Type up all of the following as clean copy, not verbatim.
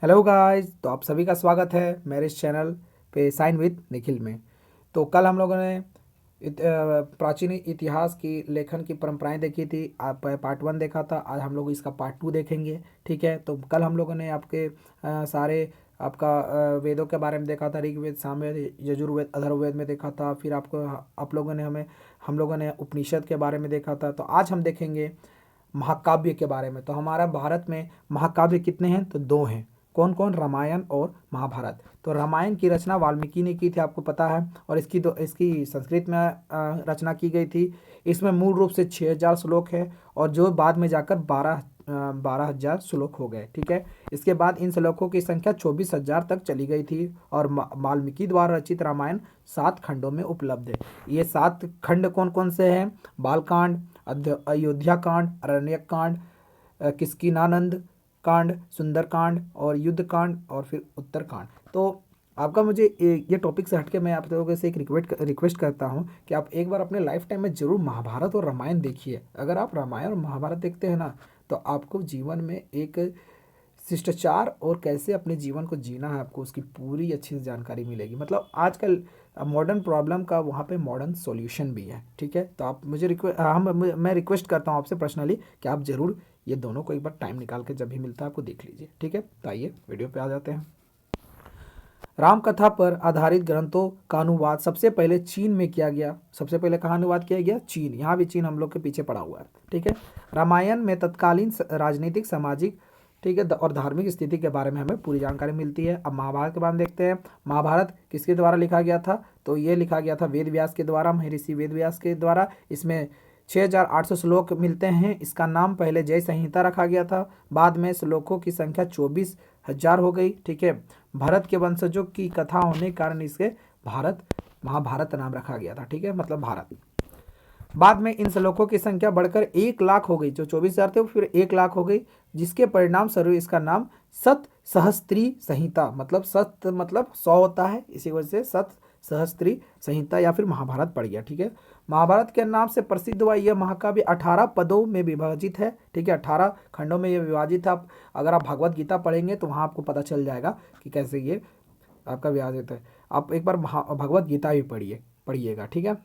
Hello guys, तो आप सभी का स्वागत है मेरे इस चैनल पे साइन विद निखिल में। तो कल हम लोगों ने प्राचीन इतिहास की लेखन की परंपराएं देखी थी। आप पार्ट 1 देखा था, आज हम लोग इसका पार्ट 2 देखेंगे। ठीक है, तो कल हम लोगों ने आपके सारे आपका वेदों के बारे में देखा था। ऋग्वेद, सामवेद, यजुर्वेद, अथर्ववेद में देखा था। फिर आपको आप लोगों ने हम लोगों ने उपनिषद के बारे में देखा था। तो आज हम देखेंगे महाकाव्य के बारे में। तो हमारा भारत में महाकाव्य कितने हैं? तो दो हैं। कौन कौन? रामायण और महाभारत। तो रामायण की रचना वाल्मीकि ने की थी, आपको पता है। और इसकी संस्कृत में रचना की गई थी। इसमें मूल रूप से 6000 श्लोक है और जो बाद में जाकर 12,000 श्लोक हो गए। ठीक है, इसके बाद इन श्लोकों की संख्या 24,000 तक चली गई थी। और वाल्मीकि द्वारा रचित रामायण 7 खंडों में उपलब्ध है। ये 7 खंड कौन कौन से हैं? बालकांड, अयोध्या कांड, अरण्यक कांड, किष्किंधानंद कांड, सुंदरकांड और युद्ध कांड और फिर उत्तरकांड। तो आपका मुझे ये टॉपिक से हटके मैं आप लोगों से एक रिक्वेस्ट करता हूँ कि आप एक बार अपने लाइफ टाइम में जरूर महाभारत और रामायण देखिए। अगर आप रामायण और महाभारत देखते हैं ना, तो आपको जीवन में एक शिष्टाचार और कैसे अपने जीवन को जीना है, आपको उसकी पूरी अच्छी से जानकारी मिलेगी। मतलब आजकल मॉडर्न प्रॉब्लम का वहाँ पे मॉडर्न सॉल्यूशन भी है। ठीक है, तो आप मुझे मैं रिक्वेस्ट करता हूँ आपसे पर्सनली कि आप ज़रूर ये दोनों को एक बार टाइम निकाल के जब भी मिलता है आपको देख लीजिए। ठीक है, तो आइए वीडियो पे आ जाते हैं। राम कथा पर आधारित ग्रंथों का अनुवाद सबसे पहले चीन में किया गया। सबसे पहले कहाँ अनुवाद किया गया? चीन। यहाँ भी चीन हम लोग के पीछे पड़ा हुआ है। ठीक है, रामायण में तत्कालीन राजनीतिक, सामाजिक, ठीक है, और धार्मिक स्थिति के बारे में हमें पूरी जानकारी मिलती है। अब महाभारत के बारे में देखते हैं। महाभारत किसके द्वारा लिखा गया था? तो ये लिखा गया था वेद व्यास के द्वारा, महर्षि वेद व्यास के द्वारा। इसमें 6800 श्लोक मिलते हैं। इसका नाम पहले जय संहिता रखा गया था, बाद में श्लोकों की संख्या 24,000 हो गई। ठीक है, भरत के वंशजों की कथा होने के कारण इसके भारत महाभारत नाम रखा गया था। ठीक है, मतलब भारत। बाद में इन श्लोकों की संख्या बढ़कर 1,00,000 हो गई। जो 24,000 थे वो फिर 1,00,000 हो गई, जिसके परिणाम स्वरूप इसका नाम सत सहस्त्री संहिता, मतलब सत मतलब 100 होता है, इसी वजह से सत सहस्त्री संहिता या फिर महाभारत पड़ गया। ठीक है, महाभारत के नाम से प्रसिद्ध हुआ यह महाकाव्य 18 पदों में विभाजित है। ठीक है, 18 खंडों में यह विभाजित है। अगर आप भगवत गीता पढ़ेंगे तो वहाँ आपको पता चल जाएगा कि कैसे ये आपका विभाजित है। आप एक बार भगवत गीता भी पढ़िएगा। ठीक है,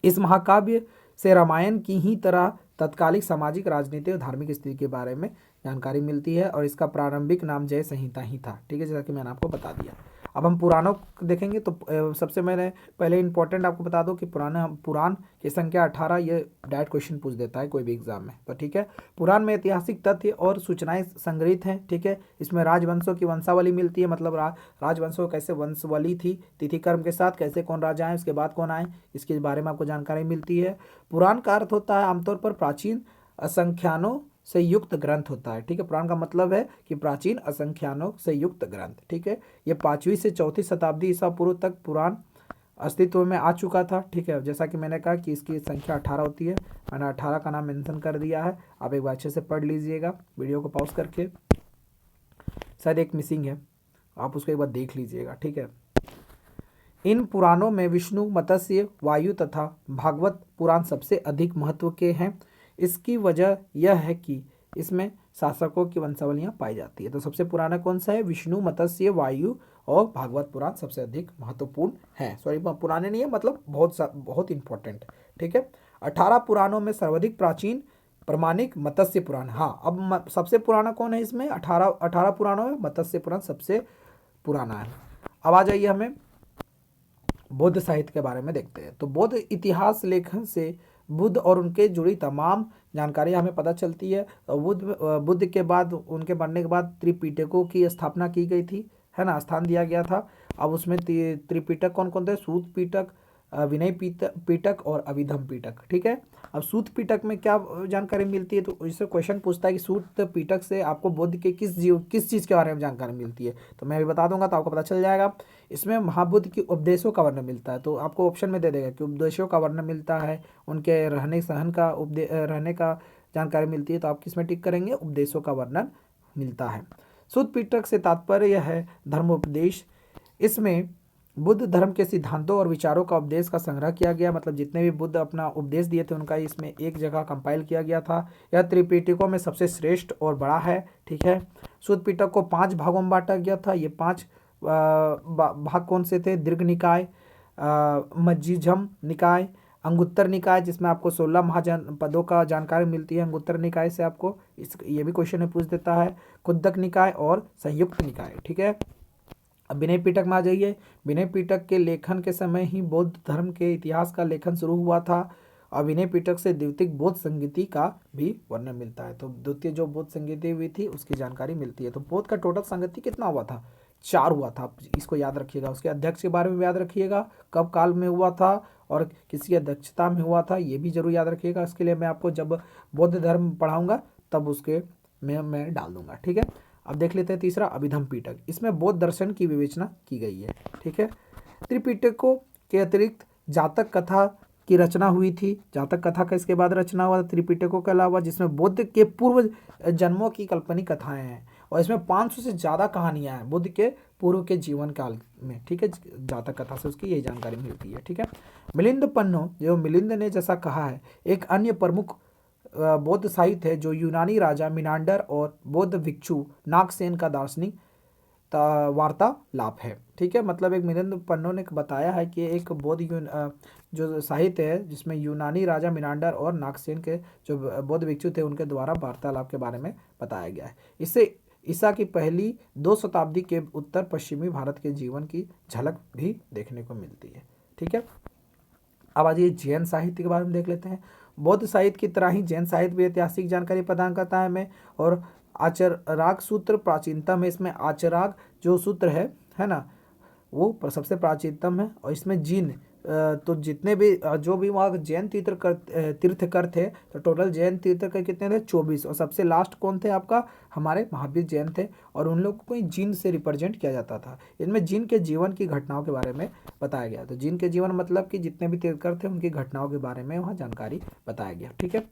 इस महाकाव्य से रामायण की ही तरह तत्कालिक सामाजिक, राजनीतिक और धार्मिक स्थिति के बारे में जानकारी मिलती है और इसका प्रारंभिक नाम जय संहिता ही था। ठीक है, जैसा कि मैंने आपको बता दिया। अब हम पुराणों को देखेंगे तो सबसे मैंने पहले इंपॉर्टेंट आपको बता दूं कि पुराण की संख्या 18। ये डायरेक्ट क्वेश्चन पूछ देता है कोई भी एग्जाम में। तो ठीक है, पुराण में ऐतिहासिक तथ्य और सूचनाएं संग्रहित हैं। ठीक है, इसमें राजवंशों की वंशावली मिलती है, मतलब राजवंशों कैसे वंशावली थी, तिथि कर्म के साथ कैसे कौन राजा आए, उसके बाद कौन आए, इसके बारे में आपको जानकारी मिलती है। पुराण का अर्थ होता है आमतौर पर प्राचीन असंख्यानों से युक्त ग्रंथ होता है। ठीक है, पुराण का मतलब है कि प्राचीन असंख्यानों से युक्त ग्रंथ। ठीक है, ये 5वीं से 4वीं शताब्दी ईसा पूर्व तक पुराण अस्तित्व में आ चुका था। ठीक है, जैसा कि मैंने कहा कि इसकी संख्या 18 होती है। मैंने 18 का नाम मेंशन कर दिया है, आप एक बार अच्छे से पढ़ लीजिएगा वीडियो को पॉज करके। शायद एक मिसिंग है, आप उसको एक बार देख लीजिएगा। ठीक है, इन पुराणों में विष्णु, मत्स्य, वायु तथा भागवत पुराण सबसे अधिक महत्व के हैं। इसकी वजह यह है कि इसमें शासकों की वंशावलियां पाई जाती है। तो सबसे पुराना कौन सा है? विष्णु, मत्स्य, वायु और भागवत पुराण सबसे अधिक महत्वपूर्ण है। सॉरी, पुराने नहीं है, मतलब बहुत इंपॉर्टेंट। ठीक है, 18 पुराणों में सर्वाधिक प्राचीन प्रमाणिक मत्स्य पुराण। हाँ, अब सबसे पुराना कौन है इसमें? 18 पुराणों में मत्स्य पुराण सबसे पुराना है। अब आ जाइए हमें बौद्ध साहित्य के बारे में देखते हैं। तो बौद्ध इतिहास लेखन से बुद्ध और उनके जुड़ी तमाम जानकारी हमें पता चलती है। बुद्ध के बाद, उनके मरने के बाद त्रिपिटकों की स्थापना की गई थी, है ना, स्थान दिया गया था। अब उसमें त्रिपिटक कौन कौन थे? सूत पिटक, विनय पिटक और अभिधम पिटक। ठीक है, अब सूत पिटक में क्या जानकारी मिलती है? तो इससे क्वेश्चन पूछता है कि सूत पिटक से आपको बुद्ध के किस चीज़ के बारे में जानकारी मिलती है। तो मैं भी बता दूंगा तो आपको पता चल जाएगा। इसमें महाबुद्ध की उपदेशों का वर्णन मिलता है। तो आपको ऑप्शन में दे देगा कि उपदेशों का वर्णन मिलता है, उनके रहने सहन का रहने का जानकारी मिलती है। तो आप किस में टिक करेंगे? उपदेशों का वर्णन मिलता है। सूत पिटक से तात्पर्य है धर्मोपदेश। इसमें बुद्ध धर्म के सिद्धांतों और विचारों का उपदेश का संग्रह किया गया, मतलब जितने भी बुद्ध अपना उपदेश दिए थे उनका इसमें एक जगह कंपाइल किया गया था। यह त्रिपिटकों में सबसे श्रेष्ठ और बड़ा है। ठीक है, सूत पिटक को 5 भागों में बांटा गया था। ये 5 भाग कौन से थे? दीर्घ निकाय, मज्जिझम निकाय, अंगुत्तर निकाय जिसमें आपको 16 महाजनपदों का जानकारी मिलती है अंगुत्तर निकाय से आपको, ये भी क्वेश्चन में पूछ देता है। कुद्दक निकाय और संयुक्त निकाय। ठीक है, अब विनय पिटक में आ जाइए। विनय पिटक के लेखन के समय ही बौद्ध धर्म के इतिहास का लेखन शुरू हुआ था और विनय पिटक से द्वितीय बौद्ध संगीति का भी वर्णन मिलता है। तो द्वितीय जो बौद्ध संगीति हुई थी उसकी जानकारी मिलती है। तो बौद्ध का टोटल संगीति कितना हुआ था? 4 हुआ था। इसको याद रखिएगा। उसके अध्यक्ष के बारे में याद रखिएगा, कब काल में हुआ था और किसकी अध्यक्षता में हुआ था, ये भी जरूर याद रखिएगा। इसके लिए मैं आपको जब बौद्ध धर्म पढ़ाऊंगा तब उसके मैं डाल दूंगा। ठीक है, अब देख लेते हैं तीसरा, अभिधम पिटक। इसमें बौद्ध दर्शन की विवेचना की गई है। ठीक है, त्रिपिटकों के अतिरिक्त जातक कथा की रचना हुई थी। जातक कथा का इसके बाद रचना हुआ त्रिपिटकों के अलावा, जिसमें बुद्ध के पूर्व जन्मों की काल्पनिक कथाएं हैं और इसमें 500 से ज़्यादा कहानियां हैं बुद्ध के पूर्व के जीवन काल में। ठीक है, जातक कथा से उसकी यही जानकारी मिलती है। ठीक है, मिलिंद पन्नो, जो मिलिंद ने जैसा कहा है, एक अन्य प्रमुख बौद्ध साहित्य है जो यूनानी राजा मिनांडर और बौद्ध भिक्षु नागसेन का दार्शनिक वार्तालाप है। ठीक है, मतलब एक मिलिंद पन्नो ने बताया है कि एक बौद्ध जो साहित्य है जिसमें यूनानी राजा मिनांडर और नागसेन के जो बौद्ध भिक्षु थे उनके द्वारा वार्तालाप के बारे में बताया गया है। इससे ईसा की पहली 2 शताब्दी के उत्तर पश्चिमी भारत के जीवन की झलक भी देखने को मिलती है। ठीक है, अब आज ये जैन साहित्य के बारे में देख लेते हैं। बौद्ध साहित्य की तरह ही जैन साहित्य भी ऐतिहासिक जानकारी प्रदान करता है हमें। और आचराग सूत्र प्राचीनतम है। इसमें आचराग जो सूत्र है ना, वो सबसे प्राचीनतम है। और इसमें जीन तो जितने भी जो भी वहाँ जैन तीर्थकर थे, तो टोटल जैन तीर्थकर कितने थे? 24। और सबसे लास्ट कौन थे? आपका हमारे महावीर जैन थे और उन लोगों को जीन से रिप्रेजेंट किया जाता था। इनमें जीन के जीवन की घटनाओं के बारे में बताया गया। तो जीन के जीवन मतलब कि जितने भी तीर्थकर थे उनकी घटनाओं के बारे में वहाँ जानकारी बताया गया। ठीक है,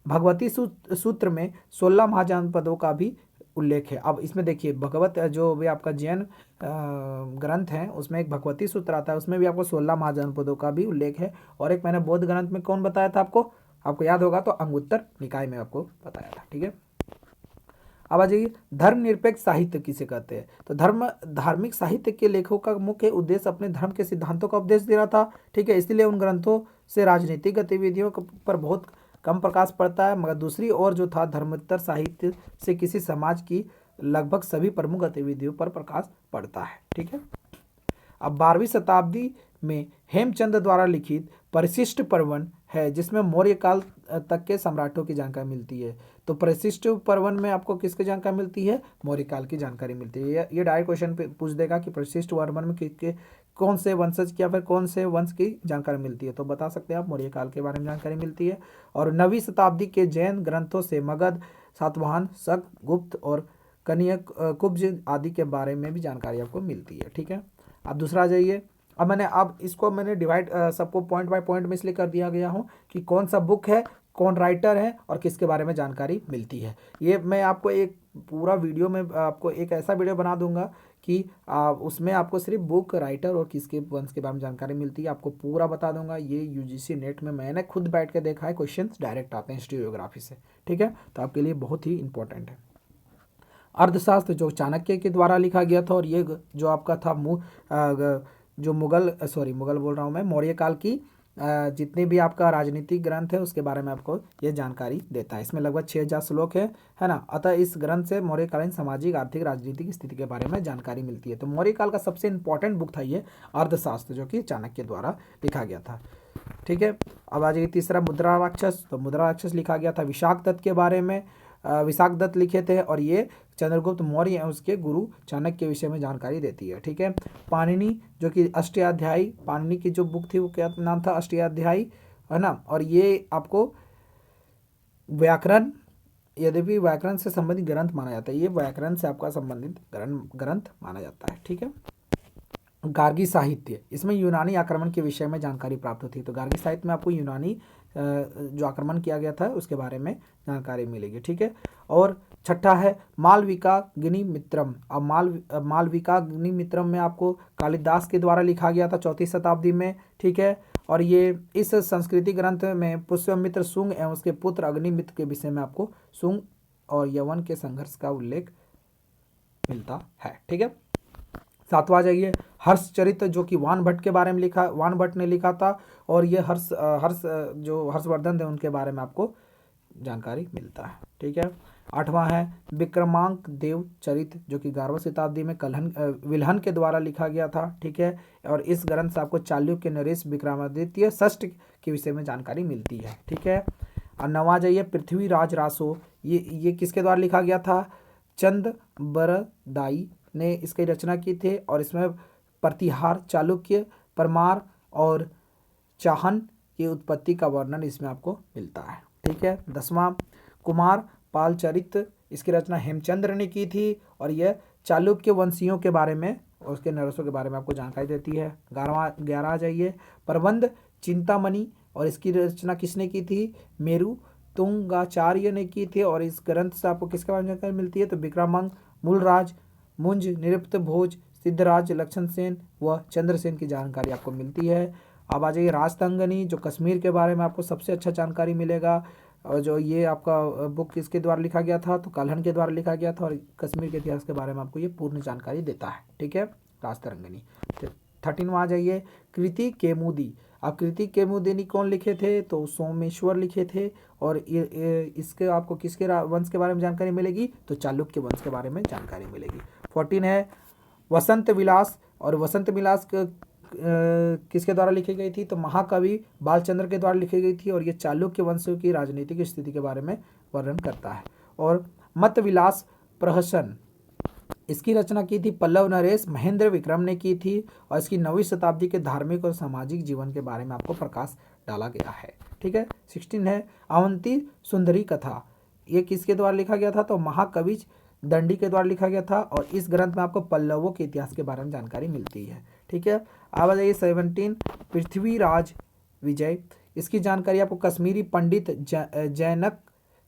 भगवती सूत्र में 16 महाजनपदों का भी उल्लेख है। अब इसमें देखिए, भगवत जो भी आपका जैन ग्रंथ है उसमें एक भगवती सूत्र आता है, उसमें भी आपको 16 महाजनपदों का भी उल्लेख है। और एक मैंने बौद्ध ग्रंथ में कौन बताया था आपको याद होगा तो अंगुत्तर निकाय में आपको बताया था। ठीक है, अब आ जाइए, धर्मनिरपेक्ष साहित्य किसे कहते हैं? तो धार्मिक साहित्य के लेखकों का मुख्य उद्देश्य अपने धर्म के सिद्धांतों का उपदेश देना था। ठीक है, इसलिए उन ग्रंथों से राजनीतिक गतिविधियों पर बहुत कम प्रकाश पड़ता है। मगर दूसरी ओर जो था, धर्मोत्तर साहित्य से किसी समाज की लगभग सभी प्रमुख गतिविधियों पर प्रकाश पड़ता है। ठीक है, अब 12वीं शताब्दी में हेमचंद द्वारा लिखित परिशिष्ट पर्वन है जिसमें मौर्य काल तक के सम्राटों की जानकारी मिलती है। तो परिशिष्ट पर्वन में आपको किसकी जानकारी मिलती है? मौर्य काल की जानकारी मिलती है। ये डायरेक्ट क्वेश्चन पूछ देगा कि परिशिष्ट पर्वन में कौन से वंशज या फिर कौन से वंश की जानकारी मिलती है, तो बता सकते हैं आप मौर्य काल के बारे में जानकारी मिलती है। और 9वीं शताब्दी के जैन ग्रंथों से मगध, सातवाहन, शक, गुप्त और कनियक कुब्ज आदि के बारे में भी जानकारी आपको मिलती है। ठीक है, अब दूसरा आ जाइए। अब इसको मैंने डिवाइड सबको पॉइंट बाय पॉइंट में इसलिए कर दिया गया हूँ कि कौन सा बुक है, कौन राइटर है और किसके बारे में जानकारी मिलती है। ये मैं आपको एक पूरा वीडियो में आपको एक ऐसा वीडियो बना दूंगा कि उसमें आपको सिर्फ बुक, राइटर और किसके वंश के बारे में जानकारी मिलती है आपको पूरा बता दूंगा। ये यूजीसी नेट में मैंने खुद बैठ के देखा है, क्वेश्चंस डायरेक्ट आते हैं हिस्टोरियोग्राफी से। ठीक है, तो आपके लिए बहुत ही इंपॉर्टेंट है। अर्थशास्त्र जो चाणक्य के द्वारा लिखा गया था और ये जो आपका था जो मुगल बोल रहा हूँ मैं, मौर्य काल की जितने भी आपका राजनीतिक ग्रंथ है उसके बारे में आपको ये जानकारी देता है। इसमें लगभग 6000 श्लोक है ना। अतः इस ग्रंथ से मौर्यकालीन सामाजिक, आर्थिक, राजनीतिक स्थिति के बारे में जानकारी मिलती है। तो मौर्य काल का सबसे इंपॉर्टेंट बुक था ये अर्थशास्त्र, जो कि चाणक्य द्वारा लिखा गया था। ठीक है, अब आ जाइए तीसरा, मुद्रा राक्षस। तो मुद्रा राक्षस लिखा गया था विशाख दत्त के बारे में। विशाख दत्त लिखे थे और ये चंद्रगुप्त मौर्य है उसके गुरु चाणक्य के विषय में जानकारी देती है। ठीक है, पाणिनि जो कि अष्टाध्यायी, पाणिनि की जो बुक थी वो क्या नाम था? अष्टाध्यायी, है ना। और ये आपको व्याकरण, यद्यपि व्याकरण से संबंधित ग्रंथ माना जाता है, ये व्याकरण से आपका संबंधित ग्रंथ माना जाता है। ठीक है, गार्गी साहित्य, इसमें यूनानी आक्रमण के विषय में जानकारी प्राप्त होती है। तो गार्गी साहित्य में आपको यूनानी जो आक्रमण किया गया था उसके बारे में जानकारी मिलेगी। ठीक है, और छठा है मालविकाग्निमित्रम। अब मालविकाग्निमित्रम में आपको कालिदास के द्वारा लिखा गया था 4वीं शताब्दी में। ठीक है, और ये इस संस्कृति ग्रंथ में पुष्यमित्र शुंग एवं उसके पुत्र अग्निमित्र के विषय में आपको शुंग और यवन के संघर्ष का उल्लेख मिलता है। ठीक है, सातवां जाइए हर्ष चरित्र, जो कि वान भट्ट के बारे में लिखा, वान भट्ट ने लिखा था, और ये हर्ष जो हर्षवर्धन थे उनके बारे में आपको जानकारी मिलता है। ठीक है, आठवां है विक्रमांक देव चरित्र, जो कि 11वीं शताब्दी में विल्हन के द्वारा लिखा गया था। ठीक है, और इस ग्रंथ से आपको चालुक्य नरेश विक्रमादित्य षष्ठ के विषय में जानकारी मिलती है। ठीक है, और नवां जाइए पृथ्वीराज रासो, ये किसके द्वारा लिखा गया था? चंद बरदाई ने इसकी रचना की थी, और इसमें प्रतिहार, चालुक्य, परमार और चाहन की उत्पत्ति का वर्णन इसमें आपको मिलता है। ठीक है, 10वां कुमार पाल चरित्र, इसकी रचना हेमचंद्र ने की थी, और यह चालुक्य वंशियों के बारे में और उसके नरसों के बारे में आपको जानकारी देती है। 11 जाइए प्रबंध चिंतामणि, और इसकी रचना किसने की थी? मेरु तुंगाचार्य ने की थी, और इस ग्रंथ से आपको किसके बारे में जानकारी मिलती है? तो विक्रमांक, मूलराज, मुंज, निरुक्त भोज, सिद्धराज, लक्षण सेन व चंद्रसेन की जानकारी आपको मिलती है। अब आ जाइए राजतंगनी, जो कश्मीर के बारे में आपको सबसे अच्छा जानकारी मिलेगा, और जो ये आपका बुक किसके द्वारा लिखा गया था? तो कल्हण के द्वारा लिखा गया था, और कश्मीर के इतिहास के बारे में आपको ये पूर्ण जानकारी देता है। ठीक है, राजतरंगिनी। 13वां आ जाइए कृति केमुदी। अब कृति केमुदिनी कौन लिखे थे? तो सोमेश्वर लिखे थे, और इसके आपको किसके वंश के बारे में जानकारी मिलेगी? तो चालुक्य वंश के बारे में जानकारी मिलेगी। 14 है वसंत विलास, और वसंत विलास किसके द्वारा लिखी गई थी? तो महाकवि बालचंद्र के द्वारा लिखी गई थी, और ये चालुक्य वंश की राजनीतिक स्थिति के बारे में वर्णन करता है। और मत विलास प्रहसन, इसकी रचना की थी पल्लव नरेश महेंद्र विक्रम ने की थी, और इसकी 9वीं शताब्दी के धार्मिक और सामाजिक जीवन के बारे में आपको प्रकाश डाला गया है। ठीक है, 16 है अवंती सुंदरी कथा, ये किसके द्वारा लिखा गया था? तो महाकवि दंडी के द्वारा लिखा गया था, और इस ग्रंथ में आपको पल्लवों के इतिहास के बारे में जानकारी मिलती है। ठीक है, अब आ जाइए 17 पृथ्वीराज विजय, इसकी जानकारी आपको कश्मीरी पंडित जैनक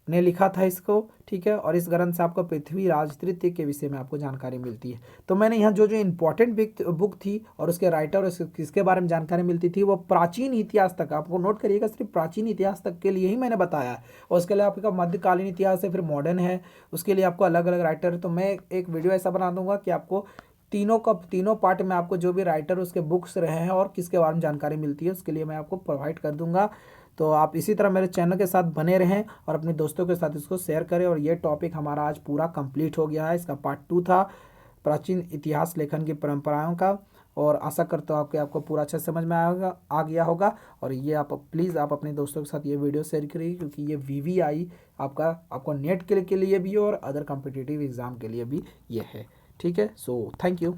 ने लिखा था इसको। ठीक है, और इस ग्रंथ से आपको पृथ्वीराज तृतीय के विषय में आपको जानकारी मिलती है। तो मैंने यहाँ जो इंपॉर्टेंट बुक थी और उसके राइटर और किसके बारे में जानकारी मिलती थी, वो प्राचीन इतिहास तक, आपको नोट करिएगा, सिर्फ प्राचीन इतिहास तक के लिए ही मैंने बताया है, और उसके लिए आपका मध्यकालीन इतिहास है, फिर मॉडर्न है, उसके लिए आपको अलग अलग राइटर। तो मैं एक वीडियो ऐसा बना दूंगा कि आपको तीनों पार्ट में आपको जो भी राइटर उसके बुक्स रहे हैं और किसके बारे में जानकारी मिलती है, उसके लिए मैं आपको प्रोवाइड कर दूंगा। तो आप इसी तरह मेरे चैनल के साथ बने रहें और अपने दोस्तों के साथ इसको शेयर करें। और ये टॉपिक हमारा आज पूरा कंप्लीट हो गया है, इसका पार्ट 2 था प्राचीन इतिहास लेखन की परंपराओं का, और आशा करता हूँ आपको पूरा अच्छा समझ में आ गया होगा। और ये आप प्लीज़ आप अपने दोस्तों के साथ ये वीडियो शेयर करिए, क्योंकि ये VVI आपको नेट के लिए भी और अदर कॉम्पिटिटिव एग्ज़ाम के लिए भी ये है। ठीक है, सो थैंक यू।